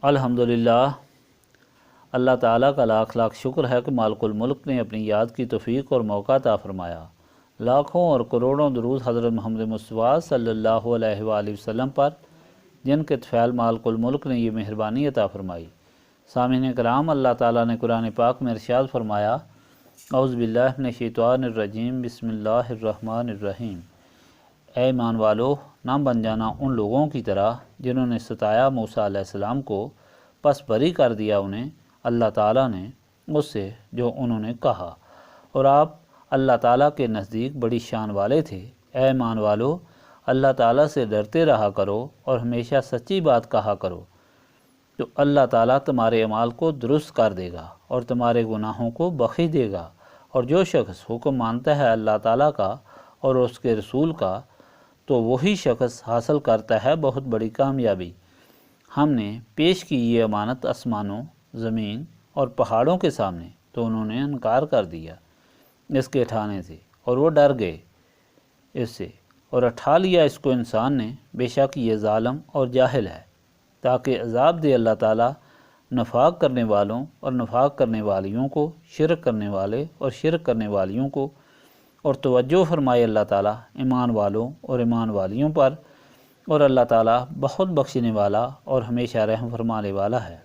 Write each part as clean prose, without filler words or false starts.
الحمدللہ، اللہ تعالیٰ کا لاکھ لاکھ شکر ہے کہ مالک الملک نے اپنی یاد کی توفیق اور موقع عطا فرمایا۔ لاکھوں اور کروڑوں درود حضرت محمد مصطفیٰ صلی اللہ علیہ وآلہ وسلم پر، جن کے طفیل مالک الملک نے یہ مہربانی عطا فرمائی۔ سامعین کرام، اللہ تعالیٰ نے قرآن پاک میں ارشاد فرمایا، اعوذ باللہ من الشیطان الرجیم، بسم اللہ الرحمن الرحیم۔ اے ایمان والو، نہ بن جانا ان لوگوں کی طرح جنہوں نے ستایا موسیٰ علیہ السلام کو، پس بری کر دیا انہیں اللہ تعالیٰ نے اس سے جو انہوں نے کہا، اور آپ اللہ تعالیٰ کے نزدیک بڑی شان والے تھے۔ اے ایمان والو، اللہ تعالیٰ سے ڈرتے رہا کرو اور ہمیشہ سچی بات کہا کرو، تو اللہ تعالیٰ تمہارے اعمال کو درست کر دے گا اور تمہارے گناہوں کو بخش دے گا۔ اور جو شخص حکم مانتا ہے اللہ تعالیٰ کا اور اس کے رسول کا، تو وہی شخص حاصل کرتا ہے بہت بڑی کامیابی۔ ہم نے پیش کی یہ امانت آسمانوں، زمین اور پہاڑوں کے سامنے، تو انہوں نے انکار کر دیا اس کے اٹھانے سے، اور وہ ڈر گئے اس سے، اور اٹھا لیا اس کو انسان نے، بے شک یہ ظالم اور جاہل ہے، تاکہ عذاب دے اللہ تعالیٰ نفاق کرنے والوں اور نفاق کرنے والیوں کو، شرک کرنے والے اور شرک کرنے والیوں کو، اور توجہ فرمائے اللہ تعالیٰ ایمان والوں اور ایمان والیوں پر، اور اللہ تعالیٰ بہت بخشنے والا اور ہمیشہ رحم فرمانے والا ہے۔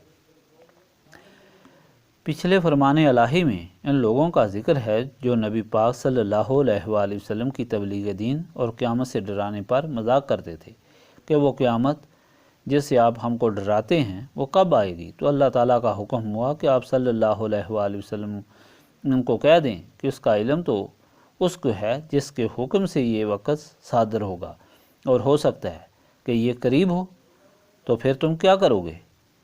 پچھلے فرمان الہی میں ان لوگوں کا ذکر ہے جو نبی پاک صلی اللہ علیہ وآلہ وسلم کی تبلیغ دین اور قیامت سے ڈرانے پر مذاق کرتے تھے کہ وہ قیامت جس سے آپ ہم کو ڈراتے ہیں وہ کب آئے گی؟ تو اللہ تعالیٰ کا حکم ہوا کہ آپ صلی اللہ علیہ وآلہ وسلم ان کو کہہ دیں کہ اس کا علم تو اس کو ہے جس کے حکم سے یہ وقت صادر ہوگا، اور ہو سکتا ہے کہ یہ قریب ہو۔ تو پھر تم کیا کرو گے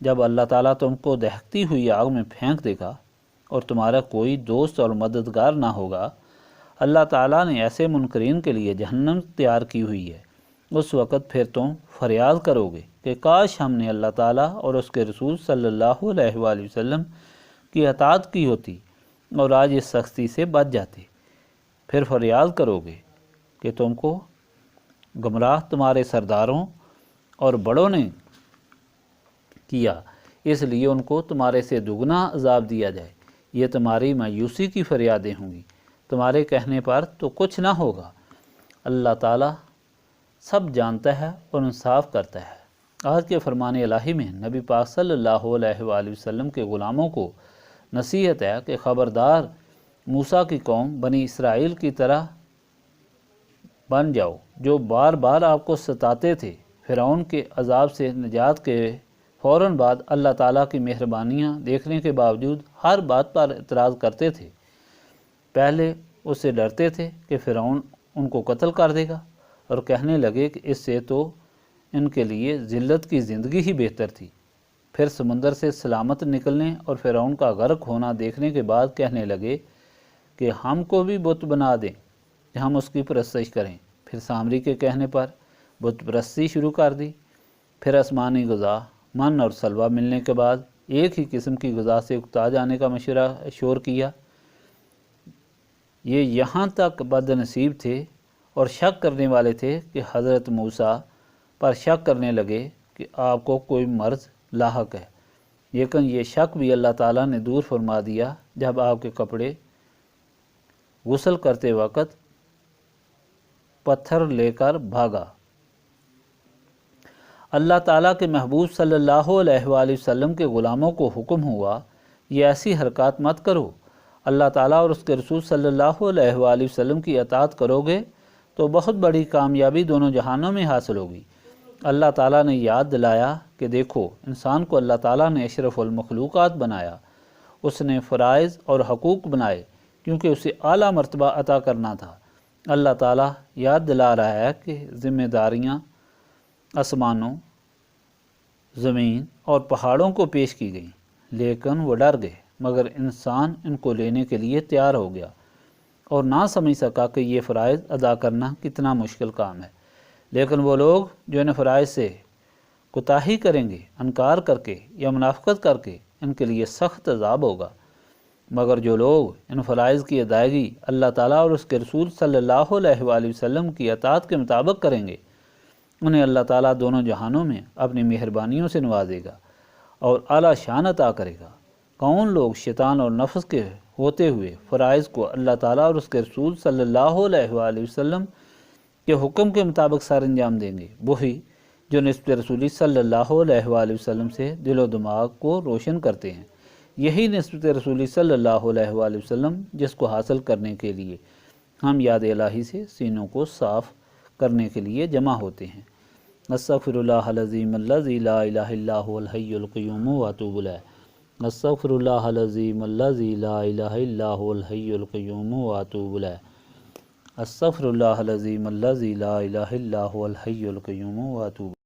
جب اللہ تعالیٰ تم کو دہکتی ہوئی آگ میں پھینک دے گا اور تمہارا کوئی دوست اور مددگار نہ ہوگا؟ اللہ تعالیٰ نے ایسے منکرین کے لیے جہنم تیار کی ہوئی ہے۔ اس وقت پھر تم فریاد کرو گے کہ کاش ہم نے اللہ تعالیٰ اور اس کے رسول صلی اللہ علیہ وآلہ وسلم کی اطاعت کی ہوتی اور آج اس سختی سے بچ جاتے۔ پھر فریاد کرو گے کہ تم کو گمراہ تمہارے سرداروں اور بڑوں نے کیا، اس لیے ان کو تمہارے سے دگنا عذاب دیا جائے۔ یہ تمہاری مایوسی کی فریادیں ہوں گی، تمہارے کہنے پر تو کچھ نہ ہوگا۔ اللہ تعالیٰ سب جانتا ہے اور انصاف کرتا ہے۔ آج کے فرمان الہی میں نبی پاک صلی اللہ علیہ وآلہ وسلم کے غلاموں کو نصیحت ہے کہ خبردار، موسیٰ کی قوم بنی اسرائیل کی طرح بن جاؤ جو بار بار آپ کو ستاتے تھے۔ فرعون کے عذاب سے نجات کے فوراً بعد اللہ تعالیٰ کی مہربانیاں دیکھنے کے باوجود ہر بات پر اعتراض کرتے تھے۔ پہلے اس سے ڈرتے تھے کہ فرعون ان کو قتل کر دے گا، اور کہنے لگے کہ اس سے تو ان کے لیے ذلت کی زندگی ہی بہتر تھی۔ پھر سمندر سے سلامت نکلنے اور فرعون کا غرق ہونا دیکھنے کے بعد کہنے لگے کہ ہم کو بھی بت بنا دیں کہ ہم اس کی پرستش کریں۔ پھر سامری کے کہنے پر بت پرستی شروع کر دی۔ پھر آسمانی غذا من اور سلوہ ملنے کے بعد ایک ہی قسم کی غذا سے اکتا جانے کا مشورہ شور کیا۔ یہ یہاں تک بد نصیب تھے اور شک کرنے والے تھے کہ حضرت موسیٰ پر شک کرنے لگے کہ آپ کو کوئی مرض لاحق ہے، لیکن یہ شک بھی اللہ تعالیٰ نے دور فرما دیا جب آپ کے کپڑے غسل کرتے وقت پتھر لے کر بھاگا۔ اللہ تعالیٰ کے محبوب صلی اللہ علیہ وآلہ وسلم کے غلاموں کو حکم ہوا، یہ ایسی حرکات مت کرو۔ اللہ تعالیٰ اور اس کے رسول صلی اللہ علیہ وآلہ وسلم کی اطاعت کرو گے تو بہت بڑی کامیابی دونوں جہانوں میں حاصل ہوگی۔ اللہ تعالیٰ نے یاد دلایا کہ دیکھو، انسان کو اللہ تعالیٰ نے اشرف المخلوقات بنایا، اس نے فرائض اور حقوق بنائے کیونکہ اسے اعلیٰ مرتبہ عطا کرنا تھا۔ اللہ تعالیٰ یاد دلا رہا ہے کہ ذمہ داریاں آسمانوں، زمین اور پہاڑوں کو پیش کی گئیں، لیکن وہ ڈر گئے، مگر انسان ان کو لینے کے لیے تیار ہو گیا اور نہ سمجھ سکا کہ یہ فرائض ادا کرنا کتنا مشکل کام ہے۔ لیکن وہ لوگ جو ان فرائض سے کوتاہی کریں گے، انکار کر کے یا منافقت کر کے، ان کے لیے سخت عذاب ہوگا۔ مگر جو لوگ ان فرائض کی ادائیگی اللہ تعالیٰ اور اس کے رسول صلی اللہ علیہ وآلہ وسلم کی اطاعت کے مطابق کریں گے، انہیں اللہ تعالیٰ دونوں جہانوں میں اپنی مہربانیوں سے نوازے گا۔ اور اعلیٰ شان عطا کرے گا۔ کون لوگ شیطان اور نفس کے ہوتے ہوئے فرائض کو اللہ تعالیٰ اور اس کے رسول صلی اللہ علیہ وآلہ وسلم کے حکم کے مطابق سر انجام دیں گے، وہی جو نسبت رسولی صلی اللہ علیہ وآلہ وسلم سے دل و دماغ کو روشن کرتے ہیں۔ یہی نسبت رسولی صلی اللہ علیہ وآلہ وسلم جس کو حاصل کرنے کے لیے ہم یاد الہی سے سینوں کو صاف کرنے کے لیے جمع ہوتے ہیں۔ استغفر اللہ العظیم الذی لا الہ الا هو الحی القیوم واتوب الیہ۔ استغفر اللہ العظیم الذی لا الہ الا هو الحی القیوم واتوب الیہ۔ استغفر اللہ العظیم الذی لا الہ الا هو الحی القیوم واتوب